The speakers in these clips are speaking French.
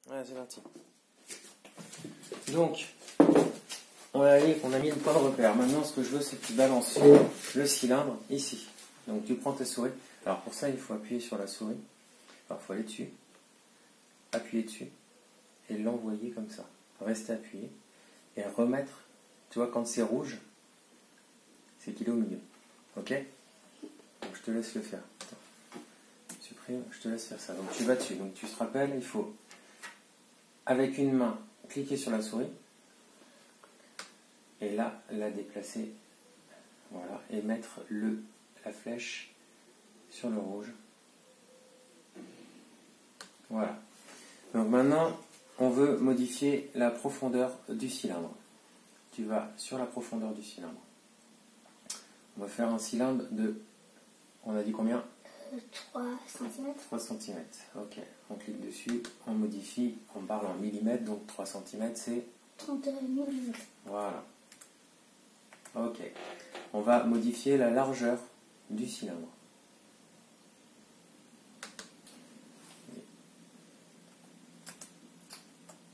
Ouais, c'est parti. Donc, on a mis le point de repère. Maintenant, ce que je veux, c'est que tu balances le cylindre ici. Donc, tu prends ta souris. Alors, pour ça, il faut appuyer sur la souris. Alors, il faut aller dessus, appuyer dessus et l'envoyer comme ça. Rester appuyé et remettre. Tu vois, quand c'est rouge, c'est qu'il est au milieu. Ok? Donc, je te laisse le faire. Attends. Supprime, je te laisse faire ça. Donc, tu vas dessus. Donc, tu te rappelles, il faut, avec une main, cliquer sur la souris. Et là, la déplacer. Voilà. Et mettre la flèche sur le rouge. Voilà. Donc maintenant, on veut modifier la profondeur du cylindre. Tu vas sur la profondeur du cylindre. On va faire un cylindre de... On a dit combien? 3 cm. 3 cm. Ok. On clique dessus, on modifie, on parle en millimètres, donc 3 cm c'est... 30 mm. Voilà. Ok. On va modifier la largeur du cylindre.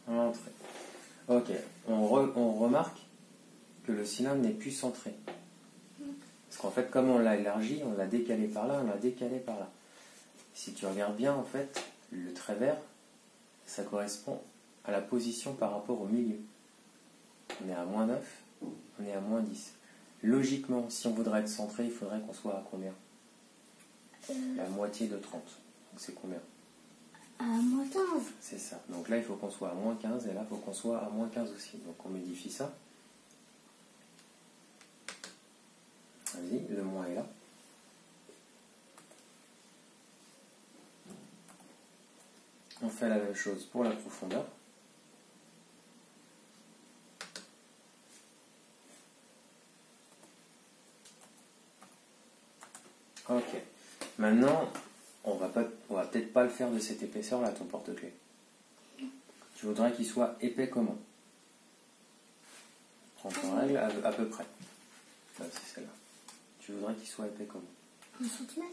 Entrée. Ok. On remarque que le cylindre n'est plus centré. Parce qu'en fait, comme on l'a élargi, on l'a décalé par là, on l'a décalé par là. Si tu regardes bien, en fait, le trait vert, ça correspond à la position par rapport au milieu. On est à moins 9, on est à moins 10. Logiquement, si on voudrait être centré, il faudrait qu'on soit à combien? La moitié de 30. Donc c'est combien? À moins 15. C'est ça. Donc là, il faut qu'on soit à moins 15 et là, il faut qu'on soit à moins 15 aussi. Donc on modifie ça. Vas-y, le moins est là. On fait la même chose pour la profondeur. Ok. Maintenant, on va peut-être pas le faire de cette épaisseur là, ton porte-clés. Tu voudrais qu'il soit épais comment? Prends ton règle à peu près. Là, c'est celle-là. Tu voudrais qu'il soit épais comment? 1 cm.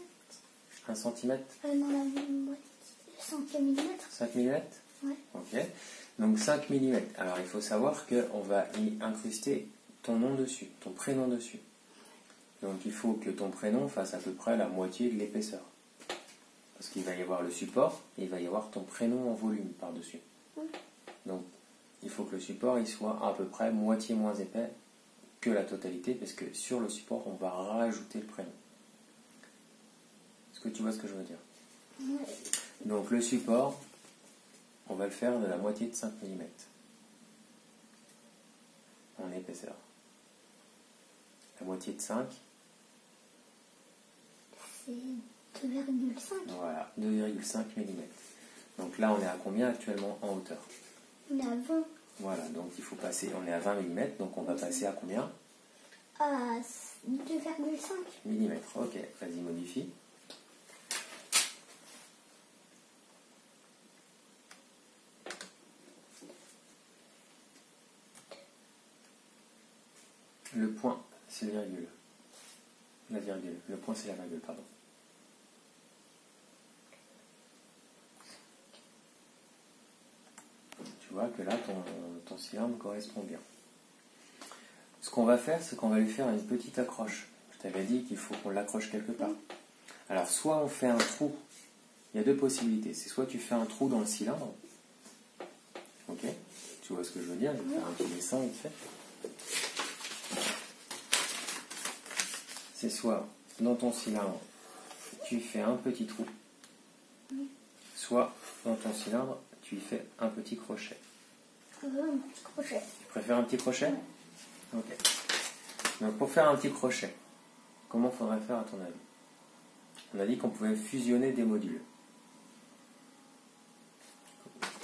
1 cm? Non, la moitié. 5 mm. 5 mm? Ouais. Ok. Donc 5 mm. Alors il faut savoir qu'on va y incruster ton nom dessus, ton prénom dessus. Donc il faut que ton prénom fasse à peu près la moitié de l'épaisseur. Parce qu'il va y avoir le support et il va y avoir ton prénom en volume par-dessus. Donc il faut que le support il soit à peu près moitié moins épais que la totalité, parce que sur le support on va rajouter le prénom. Est-ce que tu vois ce que je veux dire? Ouais. Donc le support, on va le faire de la moitié de 5 mm en épaisseur. La moitié de 5, C'est 2,5. voilà, 2,5 mm. Donc là on est à combien actuellement en hauteur? On est à 20. Voilà, donc il faut passer, on est à 20 mm, donc on va passer à combien? À 2,5. Mm. Ok, vas-y, modifie. Le point, c'est la virgule. La virgule. Le point, c'est la virgule, pardon. Tu vois que là, ton cylindre correspond bien. Ce qu'on va faire, c'est qu'on va lui faire une petite accroche. Je t'avais dit qu'il faut qu'on l'accroche quelque part. Alors, soit on fait un trou. Il y a deux possibilités. C'est soit tu fais un trou dans le cylindre. Ok? Tu vois ce que je veux dire? Je vais faire un petit dessin vite fait. C'est soit dans ton cylindre, tu fais un petit trou, soit dans ton cylindre, tu y fais un petit crochet. Un petit crochet. Tu préfères un petit crochet? Ok. Donc pour faire un petit crochet, comment faudrait faire à ton avis? On a dit qu'on pouvait fusionner des modules.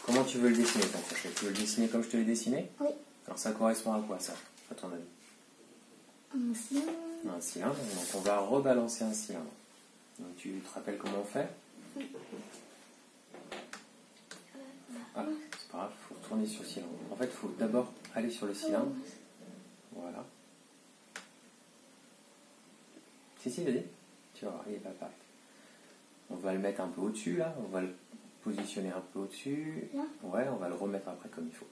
Comment tu veux le dessiner ton crochet? Tu veux le dessiner comme je te l'ai dessiné? Oui. Alors ça correspond à quoi ça, à ton avis? Un cylindre. Un cylindre, donc on va rebalancer un cylindre. Donc tu te rappelles comment on fait? Ah, c'est pas grave, il faut retourner sur le cylindre. En fait, il faut d'abord aller sur le cylindre. Voilà. Si, vas-y. Tu vas voir, il va apparaître. On va le mettre un peu au-dessus, là. On va positionner un peu au-dessus. Là. Ouais, on va le remettre après comme il faut.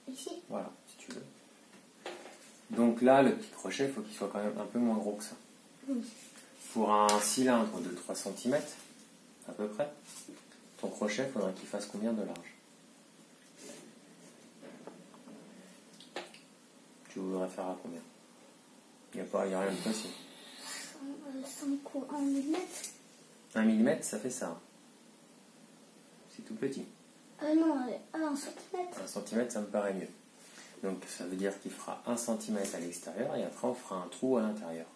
Ici. Voilà, si tu veux. Donc là, le petit crochet, il faut qu'il soit quand même un peu moins gros que ça. Oui. Pour un cylindre de 3 cm, à peu près, ton crochet, il faudrait qu'il fasse combien de large? Tu voudrais faire à combien? Il n'y a rien de possible. 5 ou 1 mm. 1 mm, ça fait ça. C'est tout petit. Non, 1 cm. 1 cm, ça me paraît mieux. Donc ça veut dire qu'il fera 1 cm à l'extérieur et après on fera un trou à l'intérieur.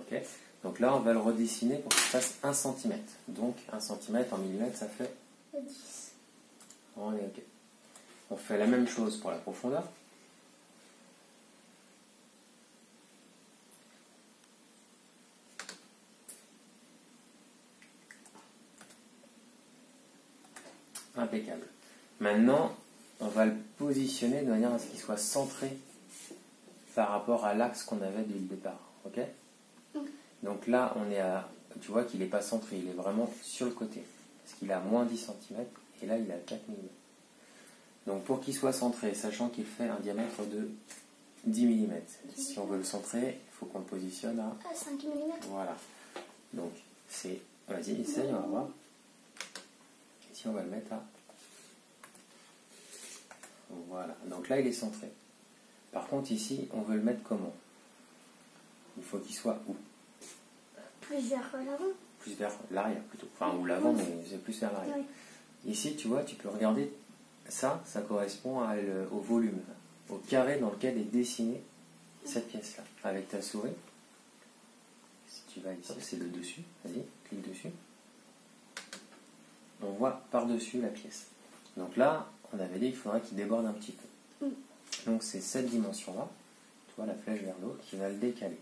Ok? Donc là, on va le redessiner pour qu'il fasse 1 cm. Donc 1 cm en millimètres, ça fait 10. On est ok. On fait la même chose pour la profondeur. Impeccable. Maintenant, on va le positionner de manière à ce qu'il soit centré par rapport à l'axe qu'on avait dès le départ. Ok? Donc là, on est à. Tu vois qu'il n'est pas centré, il est vraiment sur le côté. Parce qu'il a moins 10 cm et là, il a 4 mm. Donc pour qu'il soit centré, sachant qu'il fait un diamètre de 10 mm, si on veut le centrer, il faut qu'on le positionne à. 5 mm. Voilà. Donc c'est. Vas-y, essaye, on va voir. Ici, on va le mettre à. Voilà. Donc là, il est centré. Par contre, ici, on veut le mettre comment? Il faut qu'il soit où? Plus vers l'avant. Plus vers l'arrière plutôt. Enfin, ou l'avant, mais c'est plus vers l'arrière. Oui. Ici, tu vois, tu peux regarder. Ça correspond au volume, au carré dans lequel est dessinée cette pièce-là. Avec ta souris, si tu vas ici, c'est le dessus. Vas-y, clique dessus. On voit par-dessus la pièce. Donc là, on avait dit qu'il faudrait qu'il déborde un petit peu. Donc c'est cette dimension-là, tu vois la flèche vers le haut, qui va le décaler.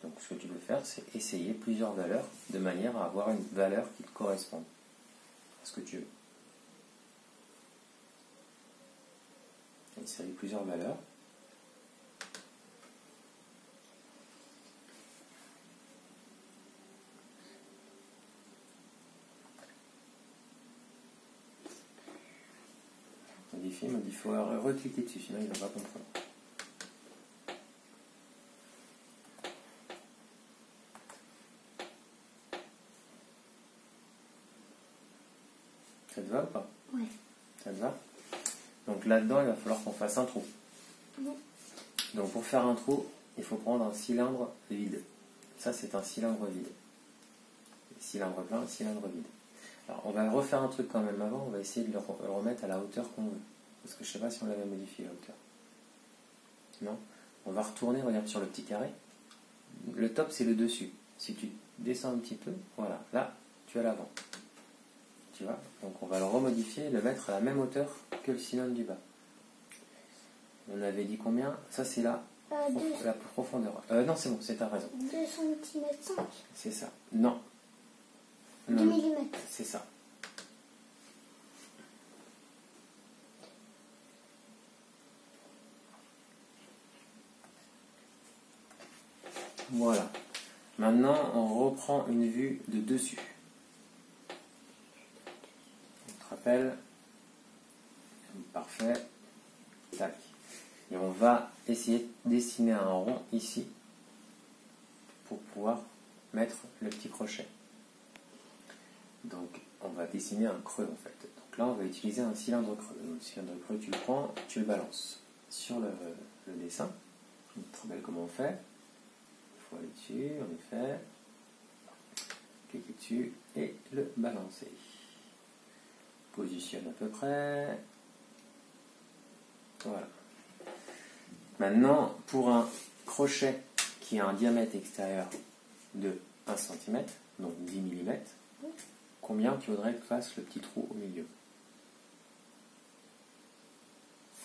Donc ce que tu peux faire, c'est essayer plusieurs valeurs de manière à avoir une valeur qui te corresponde à ce que tu veux. Essayer plusieurs valeurs. Modifier, il faut recliquer dessus, sinon il ne va pas comprendre. Ça te va ou pas? Ouais. Ça te va? Donc là-dedans, il va falloir qu'on fasse un trou. Donc pour faire un trou, il faut prendre un cylindre vide. Ça, c'est un cylindre vide. Cylindre plein, cylindre vide. Alors, on va refaire un truc quand même avant. On va essayer de le remettre à la hauteur qu'on veut. Parce que je ne sais pas si on l'avait modifié la hauteur. Non? On va retourner, regarde sur le petit carré. Le top, c'est le dessus. Si tu descends un petit peu, voilà. Là, tu as l'avant. Tu vois? Donc on va le remodifier et le mettre à la même hauteur que le cylindre du bas. On avait dit combien? Ça, c'est la profondeur. Non, c'est bon, c'est ta raison. 2 cm 5. C'est ça. Non. 2 mm. C'est ça. Voilà. Maintenant, on reprend une vue de dessus. On te rappelle. Parfait. Tac. Et on va essayer de dessiner un rond ici pour pouvoir mettre le petit crochet. Donc, on va dessiner un creux en fait. Donc là, on va utiliser un cylindre creux. Le cylindre creux, tu le prends, tu le balances sur le dessin. Très belle comment on fait. Il faut aller dessus, en effet. Cliquer dessus et le balancer. Positionne à peu près. Voilà. Maintenant, pour un crochet qui a un diamètre extérieur de 1 cm, donc 10 mm, combien tu voudrais que fasse le petit trou au milieu?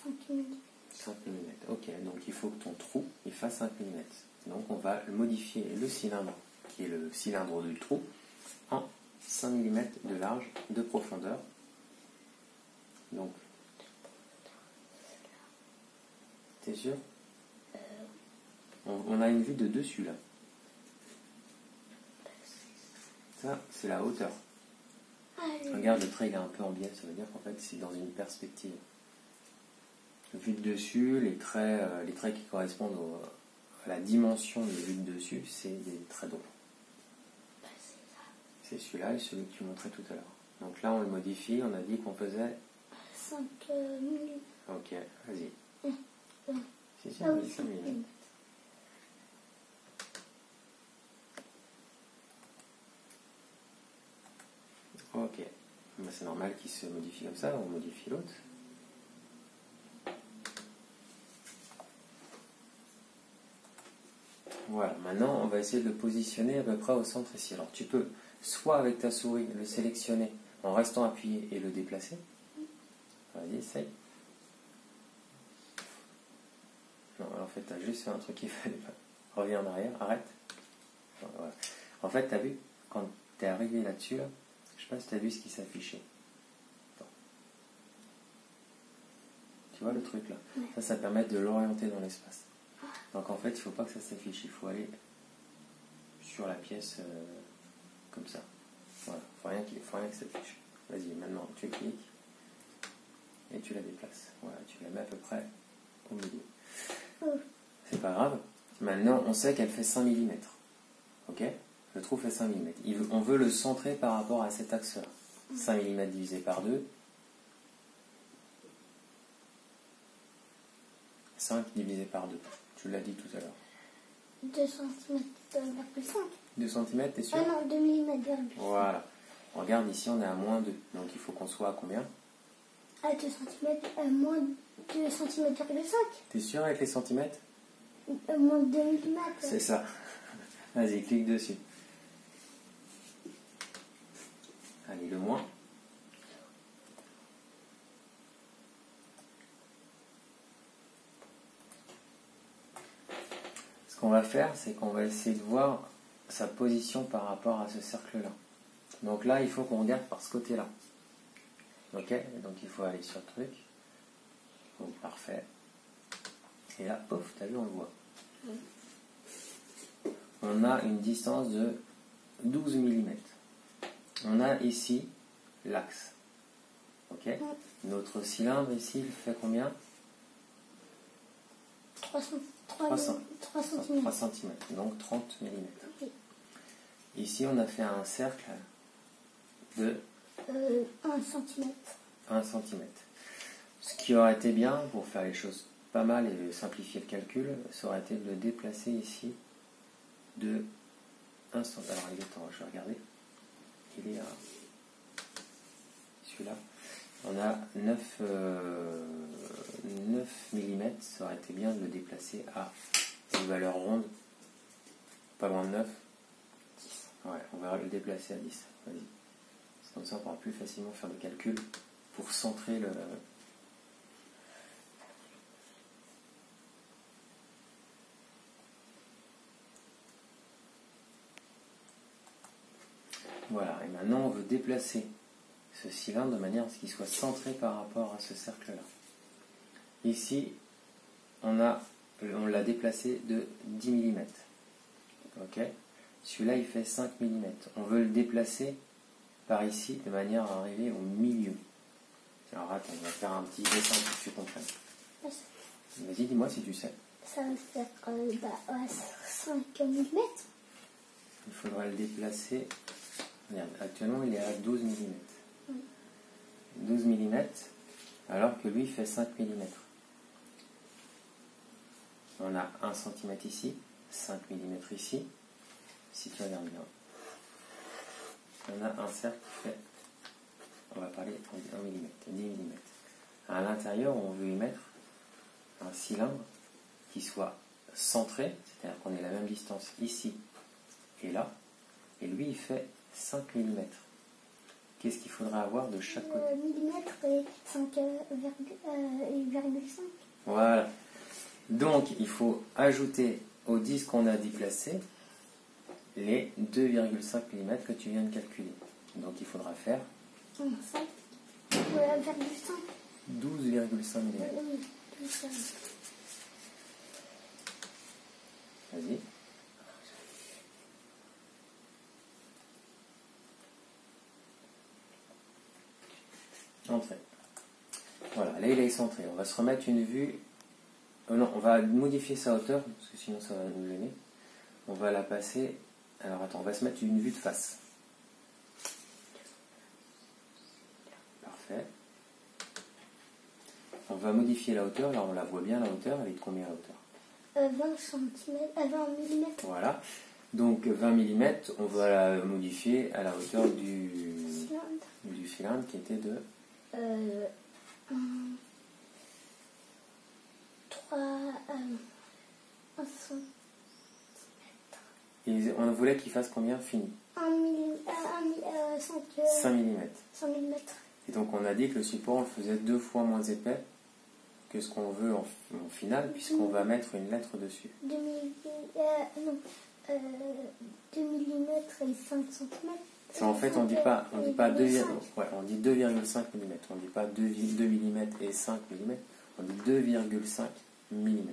5 mm. 5 mm. Ok, donc il faut que ton trou il fasse 5 mm. Donc on va modifier le cylindre, qui est le cylindre du trou, en 5 mm de large, de profondeur. Donc, t'es sûr? On a une vue de dessus là. Ça, c'est la hauteur. Ah, Regarde, le trait il est un peu en biais, ça veut dire qu'en fait c'est dans une perspective. Vue de dessus, les traits qui correspondent à la dimension de vue de dessus, c'est des traits droits. C'est celui-là et celui que tu montrais tout à l'heure. Donc là on le modifie, on a dit qu'on faisait 5 mm. Ok, vas-y. C'est Ah sûr, oui, 5 mm. Ok. Ben, c'est normal qu'il se modifie comme ça, on modifie l'autre. Voilà, maintenant on va essayer de le positionner à peu près au centre ici. Alors tu peux soit avec ta souris le sélectionner en restant appuyé et le déplacer. Vas-y, essaye. Non, en fait, tu as juste fait un truc qu'il fallait pas. Reviens en arrière, arrête. Voilà. En fait, tu as vu, quand tu es arrivé là-dessus, là, je sais pas si tu as vu ce qui s'affichait. Tu vois le truc là? Ça permet de l'orienter dans l'espace. Donc en fait, il ne faut pas que ça s'affiche, il faut aller sur la pièce comme ça. Voilà, il faut rien que ça s'affiche. Vas-y, maintenant tu cliques et tu la déplaces. Voilà, tu la mets à peu près au milieu. C'est pas grave. Maintenant, on sait qu'elle fait 5 mm. Ok? Le trou fait 5 mm. On veut le centrer par rapport à cet axe-là. 5 mm divisé par 2. 5 divisé par 2. Tu l'as dit tout à l'heure. 2 cm,5. 2 cm, t'es sûr? Ah non, 2 mm. Voilà. Regarde, ici on est à moins 2. Donc il faut qu'on soit à combien? À 2 cm, moins 2 cm,5. T'es sûr avec les centimètres? Moins 2 mm. C'est ça. Vas-y, clique dessus. Allez, le moins. Ce qu'on va faire, c'est qu'on va essayer de voir sa position par rapport à ce cercle-là. Donc là, il faut qu'on regarde par ce côté-là. Ok? Donc il faut aller sur le truc. Bon, parfait. Et là, pouf, t'as vu, on le voit. On a une distance de 12 mm. On a ici l'axe. Ok? Notre cylindre ici, il fait combien? 3 cm. 3 cm, donc 30 mm. Oui. Ici, on a fait un cercle de 1 cm. 1 cm. Ce qui aurait été bien, pour faire les choses pas mal et simplifier le calcul, ça aurait été de le déplacer ici de 1 cm. Alors, il est en, je vais regarder. Il est à celui-là. On a 9 mm, ça aurait été bien de le déplacer à une valeur ronde, pas loin de 9. Ouais, on va le déplacer à 10. Vas-y. C'est comme ça on pourra plus facilement faire le calcul pour centrer le... Voilà, et maintenant on veut déplacer ce cylindre de manière à ce qu'il soit centré par rapport à ce cercle-là. Ici, on l'a déplacé de 10 mm. Ok? Celui-là, il fait 5 mm. On veut le déplacer par ici de manière à arriver au milieu. Alors attends, on va faire un petit dessin pour que tu comprennes. Vas-y, dis-moi si tu sais. Ça va faire 5 mm. Il faudra le déplacer. Regarde, actuellement, il est à 12 mm. 12 mm, alors que lui fait 5 mm. On a 1 cm ici, 5 mm ici. Si tu regardes bien, on a un cercle qui fait, on va parler en 1 mm, 10 mm. À l'intérieur, on veut y mettre un cylindre qui soit centré, c'est-à-dire qu'on ait la même distance ici et là, et lui il fait 5 mm. Qu'est-ce qu'il faudra avoir de chaque côté? Millimètre et 5,5. Voilà. Donc il faut ajouter au 10 qu'on a déplacé les 2,5 mm que tu viens de calculer. Donc il faudra faire 12,5 mm. Vas-y. montrer. Voilà, là il est centré. On va se remettre une vue. Non, on va modifier sa hauteur, parce que sinon ça va nous gêner. On va la passer. Alors attends, on va se mettre une vue de face. Parfait. On va modifier la hauteur. Là on la voit bien la hauteur. Elle est de combien la hauteur? 20 cm, 20 mm. Voilà. Donc 20 mm, on va la modifier à la hauteur du cylindre qui était de 3 cm. Et on voulait qu'il fasse combien fini? 5 mm. 5 mm. Et donc on a dit que le support on le faisait 2 fois moins épais que ce qu'on veut en finale, puisqu'on va mettre une lettre dessus. 2 mm et 5 cm. En fait, on dit pas 2, ouais, on dit 2,5 mm. On dit pas 2 mm et 5 mm. On dit 2,5 mm.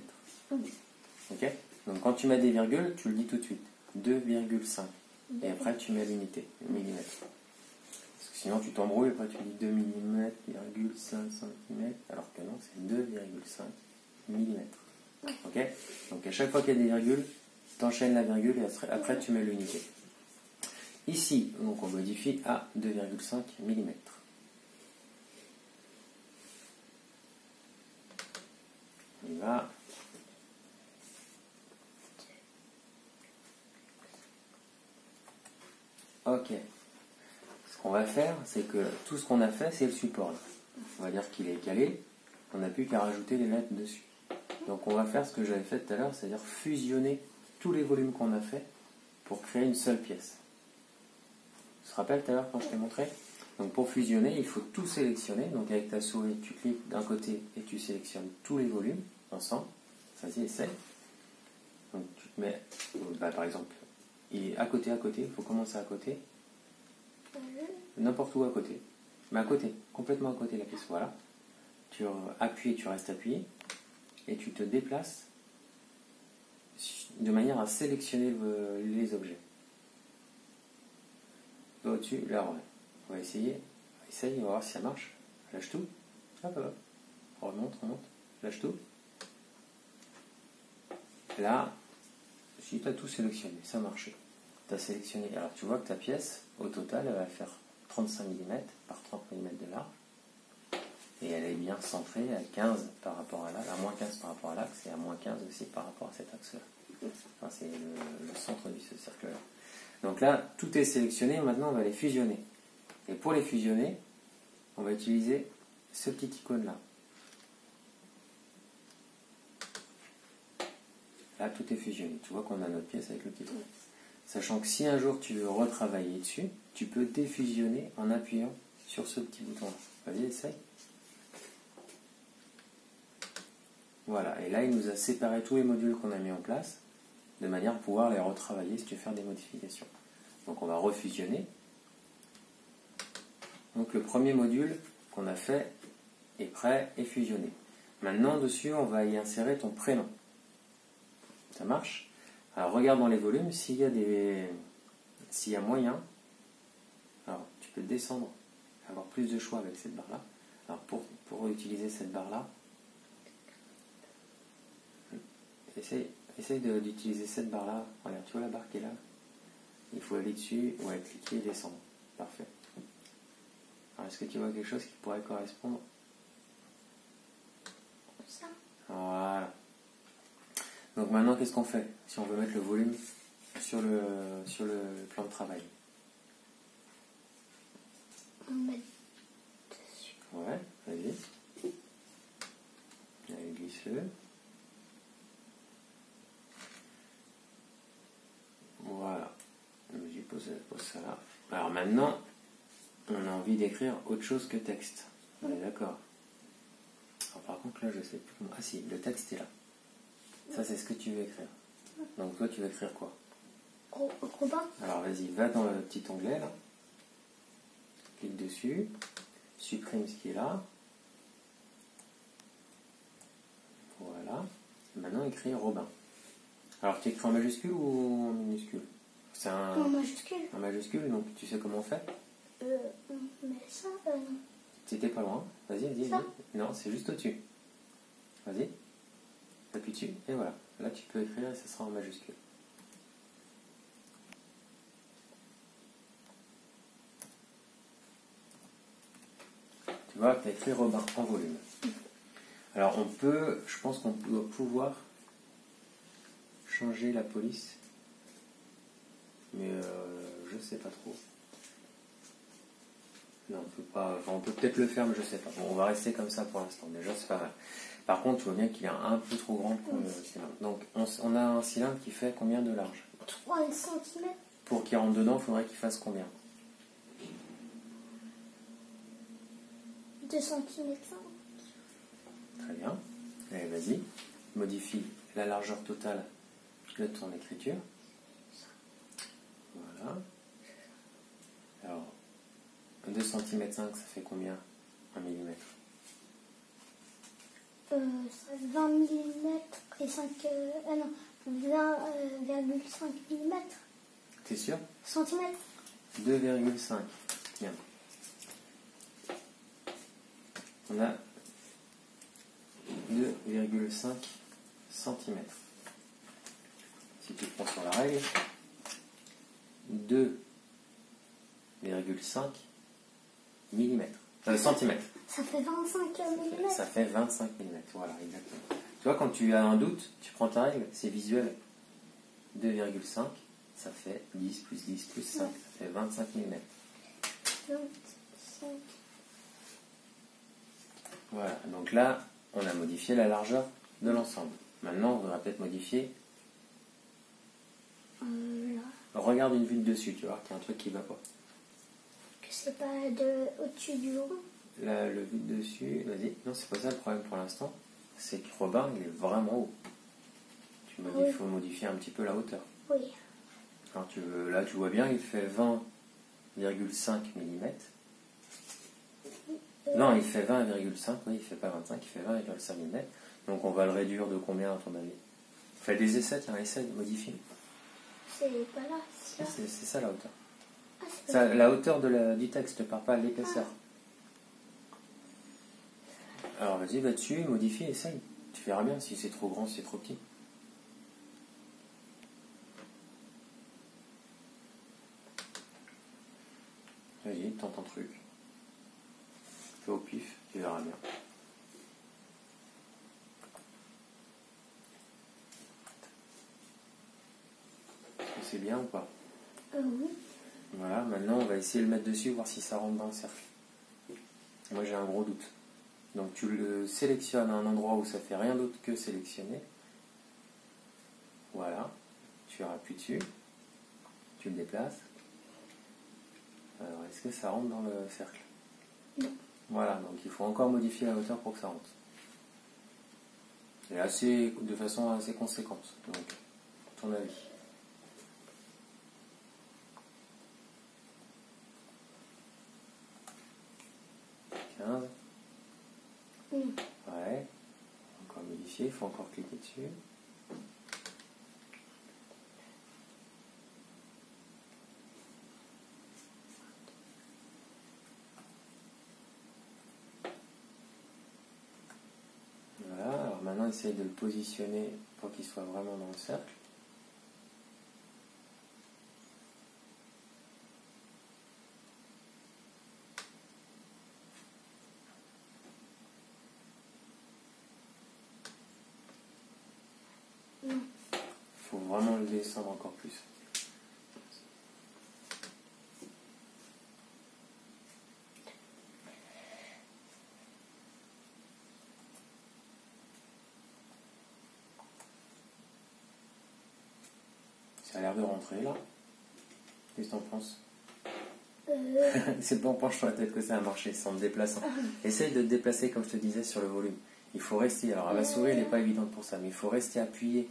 Ok? Donc quand tu mets des virgules, tu le dis tout de suite. 2,5. Et après tu mets l'unité, millimètre. Parce que sinon tu t'embrouilles, après tu dis 2 mm, 5 cm, alors que non, c'est 2,5 mm. Ok? Donc à chaque fois qu'il y a des virgules, tu enchaînes la virgule et après tu mets l'unité. Ici, donc on modifie à 2,5 mm. On y va. Ok. Ce qu'on va faire, c'est que tout ce qu'on a fait, c'est le support. Là. On va dire qu'il est calé. On n'a plus qu'à rajouter les lettres dessus. Donc on va faire ce que j'avais fait tout à l'heure, c'est-à-dire fusionner tous les volumes qu'on a fait pour créer une seule pièce. Tu te rappelles tout à l'heure quand je t'ai montré? Donc pour fusionner, il faut tout sélectionner. Donc avec ta souris, tu cliques d'un côté et tu sélectionnes tous les volumes ensemble. Vas-y, essaye. Donc tu te mets, par exemple, il est à côté, il faut commencer à côté. N'importe où à côté. Mais à côté, complètement à côté de la pièce. Voilà. Tu appuies, tu restes appuyé. Et tu te déplaces de manière à sélectionner les objets. Là au-dessus, là on va essayer. Essaye, on va voir si ça marche. Lâche tout. Hop, hop. Remonte. Lâche tout. Là, si tu as tout sélectionné, ça a marché. Tu as sélectionné. Alors tu vois que ta pièce, au total, elle va faire 35 mm par 30 mm de large. Et elle est bien centrée à 15 par rapport à l'axe, à moins 15 par rapport à l'axe et à moins 15 aussi par rapport à cet axe-là. Enfin, c'est le centre de ce cercle-là. Donc là, tout est sélectionné. Maintenant, on va les fusionner. Et pour les fusionner, on va utiliser ce petit icône-là. Là, tout est fusionné. Tu vois qu'on a notre pièce avec le petit trou. Sachant que si un jour tu veux retravailler dessus, tu peux défusionner en appuyant sur ce petit bouton-là. Vas-y, essaye. Voilà, et là il nous a séparé tous les modules qu'on a mis en place, de manière à pouvoir les retravailler si tu veux faire des modifications. Donc on va refusionner. Donc le premier module qu'on a fait est prêt et fusionné. Maintenant dessus on va y insérer ton prénom. Ça marche? Alors regarde dans les volumes, s'il y a moyen, alors tu peux descendre, avoir plus de choix avec cette barre-là. Alors pour utiliser cette barre-là, essaye d'utiliser cette barre-là. Regarde, tu vois la barre qui est là? Il faut aller dessus, ouais, cliquer et descendre. Parfait. Alors est-ce que tu vois quelque chose qui pourrait correspondre? Ça. Voilà. Donc maintenant, qu'est-ce qu'on fait si on veut mettre le volume sur le plan de travail? On met dessus. Ouais, vas-y. Allez, glisse-le. Voilà. Je pose ça là. Alors maintenant, on a envie d'écrire autre chose que texte. On est d'accord? Alors par contre, là, je sais plus comment. Ah si, le texte est là. Ça, c'est ce que tu veux écrire. Donc toi, tu veux écrire quoi? Robin. Alors vas-y, va dans le petit onglet là. Clique dessus. Supprime ce qui est là. Voilà. Maintenant, écris Robin. Alors, tu écris en majuscule ou en minuscule? C'est En majuscule. En majuscule, donc tu sais comment on fait? On met ça, non. C'était pas loin. Vas-y, vas-y, Ça. vas-y. Non, c'est juste au-dessus. Vas-y. Appuie dessus et voilà. Là, tu peux écrire et ça sera en majuscule. Tu vois, tu as écrit Robin en volume. Alors, je pense qu'on doit pouvoir changer la police. Mais je sais pas trop. Non, on peut pas. Enfin, on peut peut-être le faire, mais je sais pas. Bon, on va rester comme ça pour l'instant. Déjà, c'est pas mal. Par contre, tu vois bien qu'il est un peu trop grand pour le cylindre. Donc, on a un cylindre qui fait combien de large? 3 cm. Pour qu'il rentre dedans, il faudrait qu'il fasse combien? 2 cm 5. Très bien. Allez, vas-y. Modifie la largeur totale de ton écriture. Voilà. Alors, 2 cm 5, ça fait combien? 1 mm. Ça fait 20 mm et 5... non, 20,5 mm. T'es sûr? Centimètres. 2,5. Bien. On a 2,5 cm. Si tu prends sur la règle, 2,5 mm. Centimètres. Ça fait 25 mm. Ça fait 25 mm. Voilà, exactement. Tu vois, quand tu as un doute, tu prends ta règle, c'est visuel. 2,5, ça fait 10 plus 10 plus 5. Ça fait 25 mm. 25. Voilà, donc là, on a modifié la largeur de l'ensemble. Maintenant, on va peut-être modifier. Là. Regarde une vue de dessus, tu vois, qu'il y a un truc qui va pas. Que c'est pas au-dessus du rond. Le vue de dessus, vas-y. Non, c'est pas ça le problème pour l'instant. C'est que Robin, il est vraiment haut. Il faut modifier un petit peu la hauteur. Oui. Alors, là, tu vois bien, il fait 20,5 mm. Non, il fait 20,5, oui, il fait pas 25, il fait 20,5 mm. Donc on va le réduire de combien à ton avis? Fais des essais, tiens, essaie de modifier. C'est pas là, c'est là. C'est ça la hauteur. Ah, c'est pas là. La hauteur du texte, ne parle pas de l'épaisseur. Alors vas-y, va dessus, modifie, essaye. Tu verras bien si c'est trop grand, si c'est trop petit. Vas-y, tente un truc. Fais au pif, tu verras bien. Est-ce que c'est bien ou pas? Oui. Voilà, maintenant on va essayer de le mettre dessus, voir si ça rentre dans le cercle. Moi j'ai un gros doute. Donc tu le sélectionnes à un endroit où ça fait rien d'autre que sélectionner. Voilà, tu appuies dessus, tu le déplaces. Alors est-ce que ça rentre dans le cercle? Non. Voilà, donc il faut encore modifier la hauteur pour que ça rentre. Et de façon assez conséquente. Donc, ton avis? Ouais. Encore modifier, il faut encore cliquer dessus. Voilà, alors maintenant essaye de le positionner pour qu'il soit vraiment dans le cercle. Il faut vraiment le descendre encore plus. Ça a l'air de rentrer là. Qu'est-ce que t'en penses? C'est pas en penchant la tête que ça a marché, c'est en te déplaçant. Essaye de te déplacer comme je te disais sur le volume. Il faut rester, alors la souris elle n'est pas évidente pour ça, mais il faut rester appuyé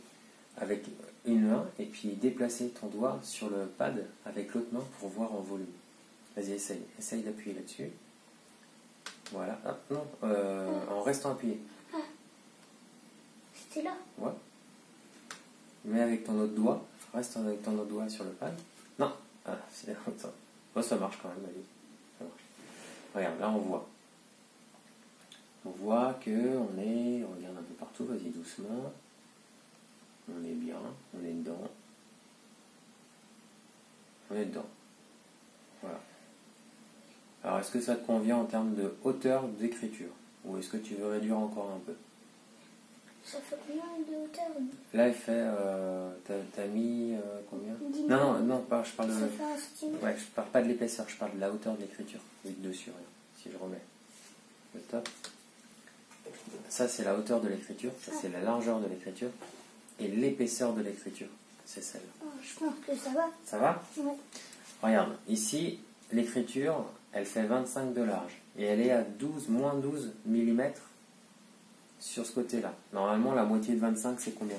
avec une main et puis déplacer ton doigt sur le pad avec l'autre main pour voir en volume. Vas-y, essaye d'appuyer là-dessus. Voilà, hop, non, en restant appuyé. C'était là. Ouais. Mais avec ton autre doigt, reste avec ton autre doigt sur le pad. Non, c'est ça. Bon, ça marche quand même, allez. Ça marche. Regarde, là on voit. On voit que on regarde un peu partout, vas-y doucement. On est bien, on est dedans. On est dedans. Voilà. Alors, est-ce que ça te convient en termes de hauteur d'écriture? Ou est-ce que tu veux réduire encore un peu? Ça fait combien de hauteur? Là, il fait... t'as mis combien? 10 Non, pas, je parle de... Ça fait 1 centimètre. Ouais, je parle pas de l'épaisseur, je parle de la hauteur de l'écriture. Avec dessus, regarde, si je remets le top. Ça, c'est la hauteur de l'écriture, ça, c'est la largeur de l'écriture. Et l'épaisseur de l'écriture, c'est celle-là. Oh, je pense que ça va. Ça va? Ouais. Regarde, ici, l'écriture, elle fait 25 de large. Et elle est à moins 12 mm sur ce côté-là. Normalement, la moitié de 25, c'est combien?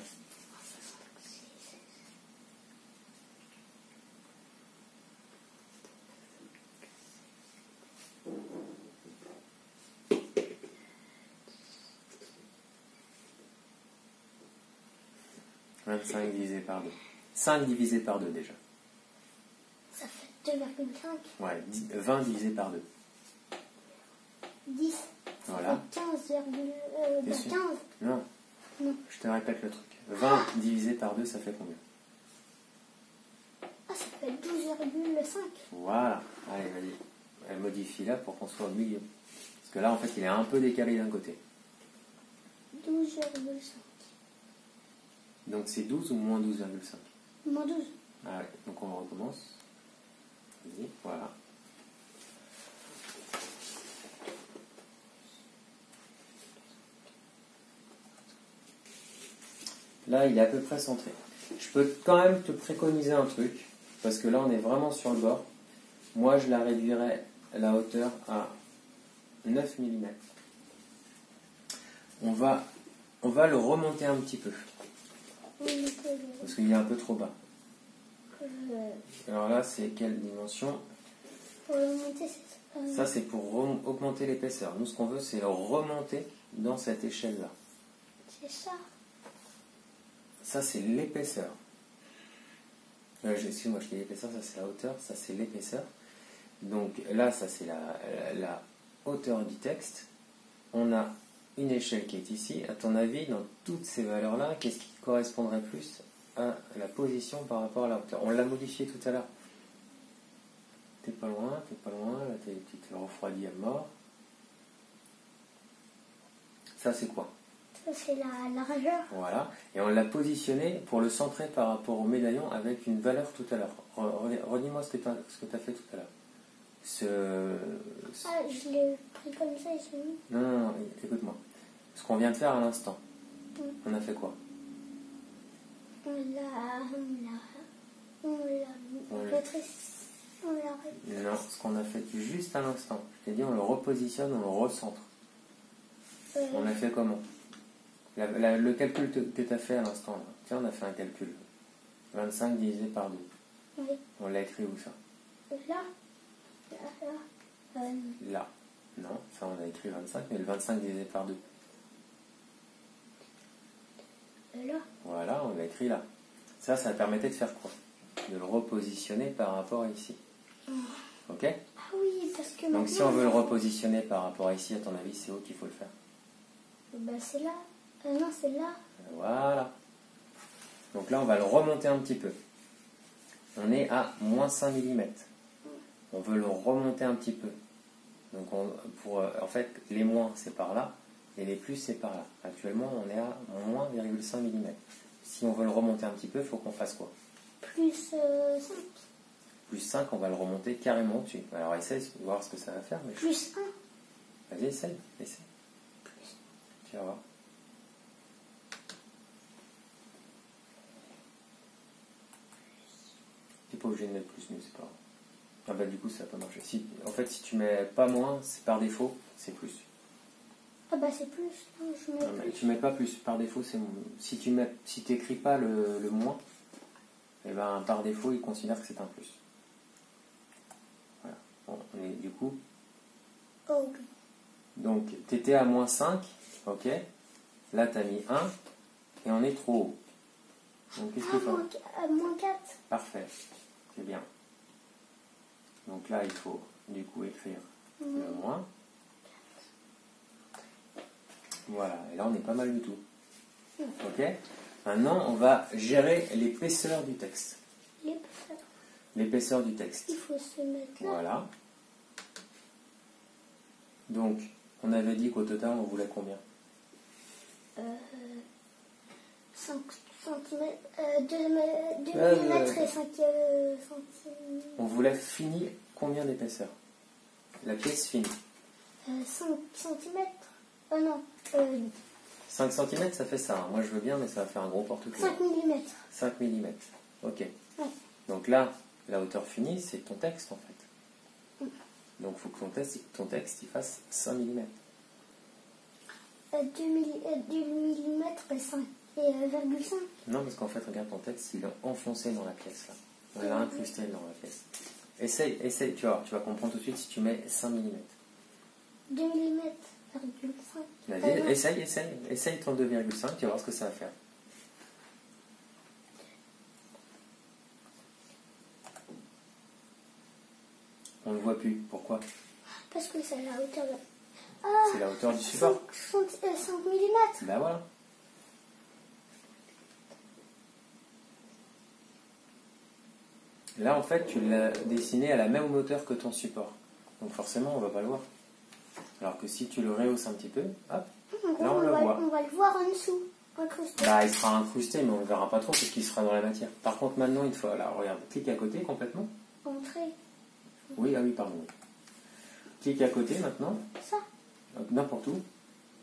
« 25 divisé par 2. 5 divisé par 2 déjà. Ça fait 2,5. Ouais, 20 divisé par 2. 10. Voilà. 15, T'es sûr? 15. Non, Non. je te répète le truc. 20 divisé par 2, ça fait combien? Ah, ça fait 12,5. Voilà. Allez, vas-y. Elle modifie là pour qu'on soit au milieu. Parce que là, en fait, il est un peu décalé d'un côté. 12,5. Donc c'est 12 ou moins 12,5? Moins 12. Allez, donc on recommence. Vas-y, voilà. Là, il est à peu près centré. Je peux quand même te préconiser un truc, parce que là, on est vraiment sur le bord. Moi, je la réduirais la hauteur à 9 mm. On va le remonter un petit peu, parce qu'il est un peu trop bas. Alors là, c'est quelle dimension? Pour le monter, c'est Ça, c'est pour augmenter l'épaisseur. Nous, ce qu'on veut, c'est le remonter dans cette échelle-là. C'est ça. Ça, c'est l'épaisseur. Excuse-moi, je dis l'épaisseur, ça c'est la hauteur, ça c'est l'épaisseur. Donc là, ça c'est la hauteur du texte. On a une échelle qui est ici. À ton avis, dans toutes ces valeurs-là, qu'est-ce qui correspondrait plus à la position par rapport à la hauteur? On l'a modifié tout à l'heure. T'es pas loin, là tu te refroidis à mort. Ça c'est quoi? Ça, c'est la largeur. Voilà, et on l'a positionné pour le centrer par rapport au médaillon avec une valeur tout à l'heure. Redis-moi ce que tu as fait tout à l'heure. Ah, je l'ai pris comme ça et j'ai mis. Non, écoute-moi. Ce qu'on vient de faire à l'instant, on a fait quoi? On l'a rétréci. Non, ce qu'on a fait juste à l'instant, je t'ai dit on le repositionne, on le recentre. On a fait comment? Le calcul que tu as fait à l'instant, là. Tiens, on a fait un calcul. 25 divisé par 2. Oui. On l'a écrit où ça? Là. Là. Non, ça on a écrit 25, mais le 25 divisé par 2. Là. Voilà, on l'a écrit là. Ça permettait de faire quoi? De le repositionner par rapport à ici. Ok? Ah oui, parce que donc si on veut le repositionner par rapport à ici, à ton avis, c'est où qu'il faut le faire? Bah c'est là. Non, c'est là. Voilà. Donc là, on va le remonter un petit peu. On est à moins 5 mm. On veut le remonter un petit peu. Donc en fait, les moins, c'est par là, et les plus, c'est par là. Actuellement, on est à moins 0,5 mm. Si on veut le remonter un petit peu, il faut qu'on fasse quoi? Plus 5. Plus 5, on va le remonter carrément au-dessus. Alors essaye de voir ce que ça va faire. Mais... Plus 1. Vas-y, essaye. Tu vas voir. Tu n'es pas obligé de mettre plus, mais c'est pas grave. Ah bah du coup ça va pas marcher. En fait si tu mets pas moins, c'est par défaut, c'est plus. Ah bah c'est plus. Non, je mets plus. Tu mets pas plus, par défaut c'est moins. Si tu écris pas le moins, et ben par défaut il considère que c'est un plus. Voilà. Bon, on est du coup. Oh, oui. Donc tu étais à moins 5, ok. Là tu as mis 1 et on est trop haut. Donc qu'est-ce qu'il faut? Moins 4. Parfait, c'est bien. Donc là, il faut du coup écrire le moins. Voilà, et là on est pas mal du tout. Ok. Maintenant, on va gérer l'épaisseur du texte. L'épaisseur. L'épaisseur du texte. Il faut se mettre là. Voilà. Donc, on avait dit qu'au total, on voulait combien? 5 cm, 2 mm et 5 cm. On voulait fini combien d'épaisseur? La pièce finie. 5 cm. Non. 5 cm, ça fait ça. Hein. Moi, je veux bien, mais ça va faire un gros porte-clés. 5 mm. 5 mm. Ok. Ouais. Donc là, la hauteur finie, c'est ton texte, en fait. Donc, il faut que ton texte il fasse 5 mm. 2 mm et 5 et 0,5. Non, parce qu'en fait, regarde ton texte, il est enfoncé dans la pièce, là. On l'a incrusté dans la pièce. Essaye, tu vas comprendre tout de suite si tu mets 5 mm. 2 mm, 0,5. Vas-y, essaye ton 2,5, tu vas voir ce que ça va faire. On ne le voit plus. Pourquoi? Parce que c'est la hauteur de... C'est la hauteur du support. 5 mm. Ben voilà. Là, en fait, tu l'as dessiné à la même hauteur que ton support. Donc forcément, on ne va pas le voir. Alors que si tu le rehausses un petit peu, hop, là on le voit. On va le voir en dessous, incrusté. Bah, il sera incrusté, mais on ne le verra pas trop parce qu'il sera dans la matière. Par contre, maintenant, il faut... Alors, regarde, clique à côté complètement. Entrée. Oui, ah oui, pardon. Clique à côté maintenant. Ça. N'importe où.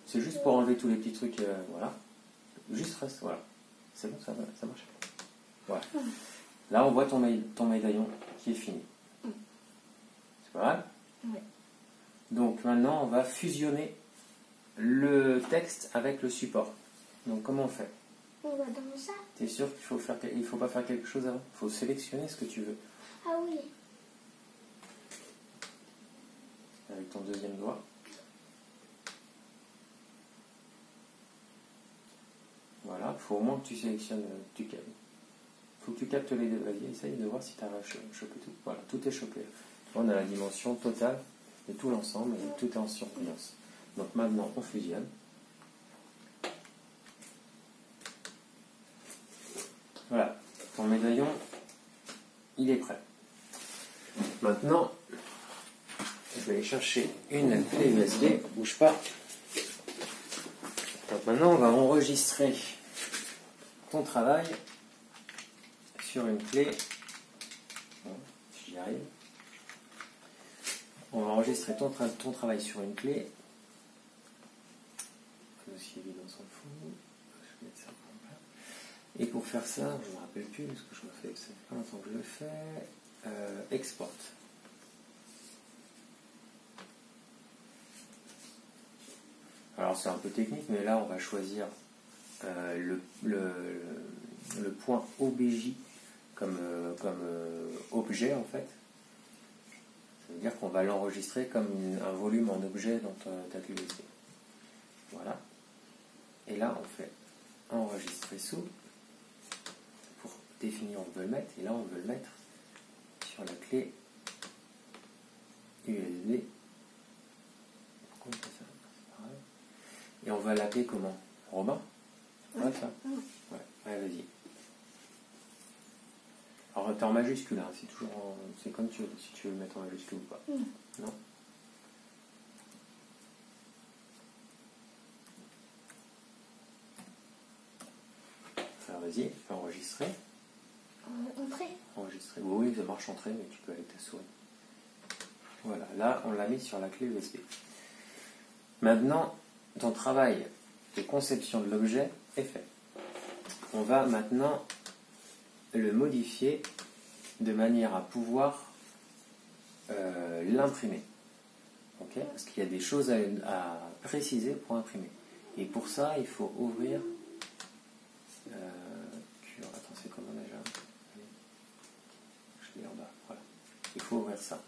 C'est juste pour enlever tous les petits trucs, voilà. Juste reste, voilà. C'est bon, ça marche. Voilà. Là, on voit ton médaillon qui est fini. C'est pas mal? Oui. Donc maintenant, on va fusionner le texte avec le support. Donc comment on fait? On va dans ça. T'es sûr qu'il faut pas faire quelque chose avant? Il faut sélectionner ce que tu veux. Ah oui. Avec ton deuxième doigt. Voilà, il faut au moins que tu sélectionnes, il faut que tu captes les deux. Vas-y, essaye de voir si tu as chopé tout. Voilà, tout est chopé. On a la dimension totale de tout l'ensemble et tout est en surbrillance. Donc maintenant, on fusionne. Voilà, ton médaillon, il est prêt. Maintenant, je vais aller chercher une clé USB, bouge pas. Donc maintenant, on va enregistrer ton travail sur une clé. Bon, si j'y arrive. On va enregistrer ton travail sur une clé. Le dossier vide, on s'en fout. Je vais mettre ça comme là. Et pour faire ça, je ne me rappelle plus ce que je me fais. Ça fait pas longtemps que je le fais. Export. Alors c'est un peu technique, mais là on va choisir le point OBJ comme objet en fait. Ça veut dire qu'on va l'enregistrer comme un volume en objet dans ta clé USB. Voilà. Et là on fait enregistrer sous pour définir où on veut le mettre. Et là on veut le mettre sur la clé USB. Pourquoi on fait ça? Et on va l'appeler comment? Robin? Ouais, ça? Ouais, vas-y. Alors, t'es en majuscule, hein. C'est comme tu veux, si tu veux le mettre en majuscule ou pas. Non? Alors, vas-y, fais enregistrer. Entrée. Enregistrer. Oui, ça marche entrée, mais tu peux avec ta souris. Voilà, là, on l'a mis sur la clé USB. Maintenant, ton travail de conception de l'objet est fait. On va maintenant le modifier de manière à pouvoir l'imprimer. Okay? Parce qu'il y a des choses à préciser pour imprimer. Et pour ça, il faut ouvrir... attends, c'est comment déjà? Je l'ai en bas. Voilà. Il faut ouvrir ça.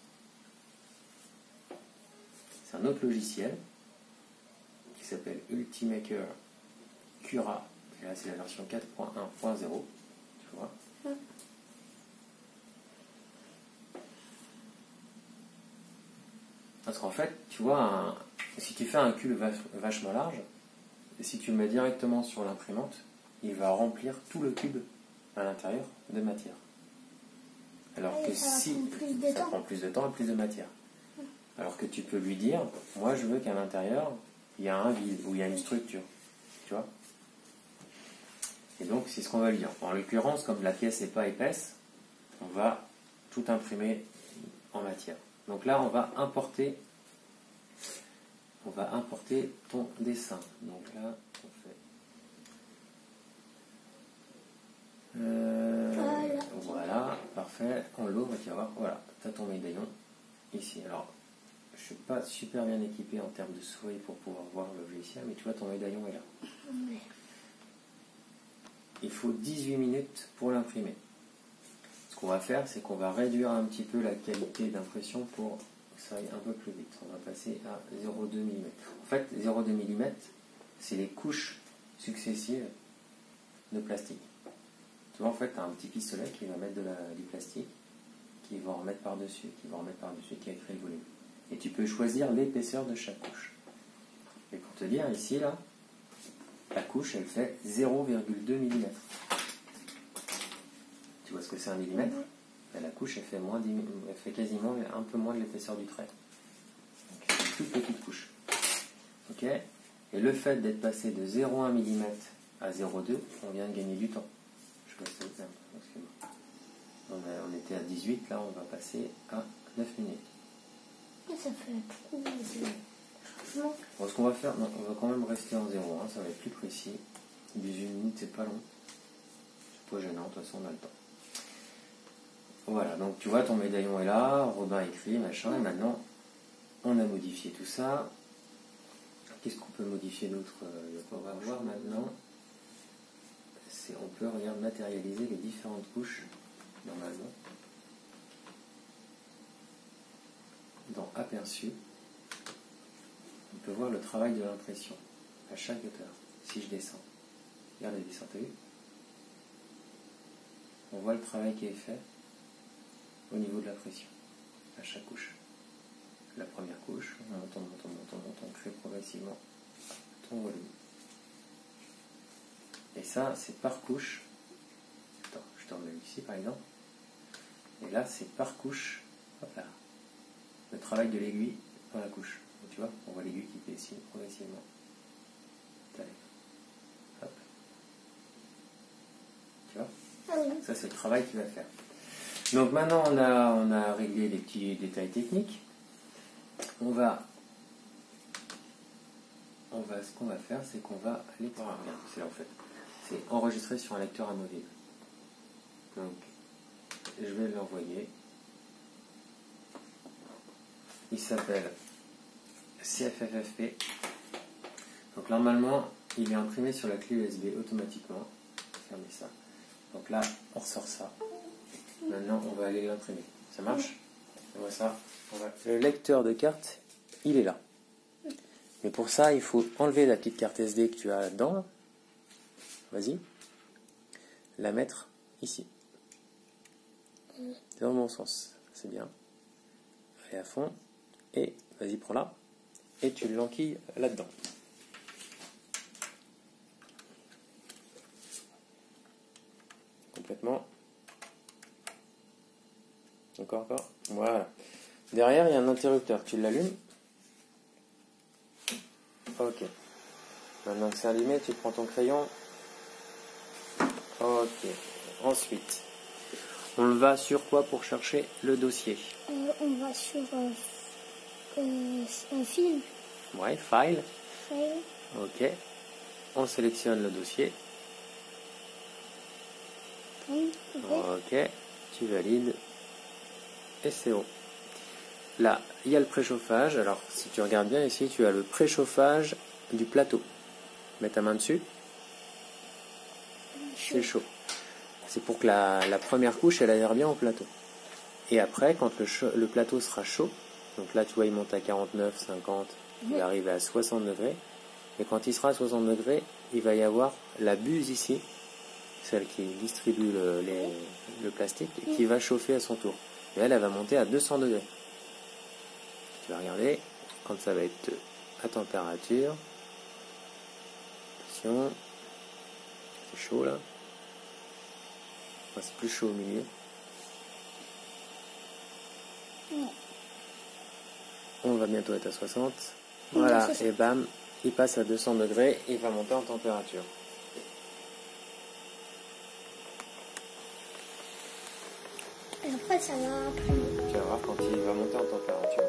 C'est un autre logiciel qui s'appelle Ultimaker Cura. Et là, c'est la version 4.1.0. Tu vois? Parce qu'en fait, tu vois, si tu fais un cube vachement large, si tu le mets directement sur l'imprimante, il va remplir tout le cube à l'intérieur de matière. Alors que si ça prend plus de temps et plus de matière. Alors que tu peux lui dire, moi je veux qu'à l'intérieur, il y a un vide ou il y a une structure. Tu vois? Et donc c'est ce qu'on va lui dire. En l'occurrence, comme la pièce n'est pas épaisse, on va tout imprimer en matière. Donc là, on va importer ton dessin. Donc là, on fait... voilà, parfait. On l'ouvre et tu vas voir, voilà, tu as ton médaillon ici. Alors, je ne suis pas super bien équipé en termes de souris pour pouvoir voir le logiciel, mais tu vois, ton médaillon est là. Il faut 18 minutes pour l'imprimer. Ce qu'on va faire, c'est qu'on va réduire un petit peu la qualité d'impression pour que ça aille un peu plus vite. On va passer à 0,2 mm. En fait, 0,2 mm, c'est les couches successives de plastique. Tu vois, en fait, tu as un petit pistolet qui va mettre du plastique, qui va en remettre par-dessus, qui va en remettre par-dessus, qui va créer le volume. Et tu peux choisir l'épaisseur de chaque couche. Et pour te dire, ici, là, la couche, elle fait 0,2 mm. Tu vois ce que c'est un millimètre? Et la couche, elle fait quasiment un peu moins de l'épaisseur du trait. Donc, c'est une toute petite couche. Ok? Et le fait d'être passé de 0,1 mm à 0,2, on vient de gagner du temps. Je vais passer au terme. Excuse-moi. On était à 18, là, on va passer à 9 minutes. Ça fait beaucoup de... Bon, ce qu'on va faire, on va quand même rester en 0,1, ça va être plus précis. 18 minutes, c'est pas long. C'est pas gênant, de toute façon, on a le temps. Voilà, donc tu vois, ton médaillon est là, Robin écrit, machin, et maintenant, on a modifié tout ça. Qu'est-ce qu'on peut modifier d'autre? On va voir maintenant, on peut, regarde, matérialiser les différentes couches, normalement. Dans Aperçu, on peut voir le travail de l'impression, à chaque hauteur. Si je descends, regarde les dessins, t'as vu? On voit le travail qui est fait au niveau de la pression, à chaque couche. La première couche, on monte, on crée progressivement ton volume. Et ça, c'est par couche. Attends, je te remets ici par exemple. Et là, c'est par couche. Hop là. Le travail de l'aiguille dans la couche. Donc, tu vois, on voit l'aiguille qui dessine progressivement. Allez. Hop. Tu vois? Ça, c'est le travail qu'il va faire. Donc maintenant, on a réglé les petits détails techniques. Ce qu'on va faire, c'est qu'on va aller par là. C'est là en fait. C'est enregistrer sur un lecteur amovible. Donc, je vais l'envoyer. Il s'appelle CFFFP. Donc normalement, il est imprimé sur la clé USB automatiquement. Fermez ça. Donc là, on ressort ça. Maintenant, on va aller l'imprimer. Ça marche? On voit ça. Le lecteur de carte, il est là. Mais pour ça, il faut enlever la petite carte SD que tu as là-dedans. Vas-y. La mettre ici. C'est dans le bon sens. C'est bien. Allez à fond. Et vas-y, prends-la. Et tu l'enquilles là-dedans. Complètement. Encore. Voilà. Derrière, il y a un interrupteur. Tu l'allumes. Ok. Maintenant que c'est allumé, tu prends ton crayon. Ok. Ensuite, on va sur quoi pour chercher le dossier? On va sur un film. Ouais, file. Ok. On sélectionne le dossier. Ok. Tu valides. Et c'est bon. Là, il y a le préchauffage. Alors, si tu regardes bien ici, tu as le préchauffage du plateau. Mets ta main dessus. C'est chaud. C'est pour que la première couche, elle adhère bien au plateau. Et après, quand le plateau sera chaud, donc là, tu vois, il monte à 49, 50, il va arriver à 60 degrés. Et quand il sera à 60 degrés, il va y avoir la buse ici, celle qui distribue le plastique, et qui va chauffer à son tour. Et elle va monter à 200 degrés. Tu vas regarder, quand ça va être à température, Attention. C'est chaud là. Enfin, c'est plus chaud au milieu. Ouais. On va bientôt être à 60. Voilà, Ouais, et bam, il passe à 200 degrés et il va monter en température. Et après, ça va plus. Tu vas voir quand il va monter en température.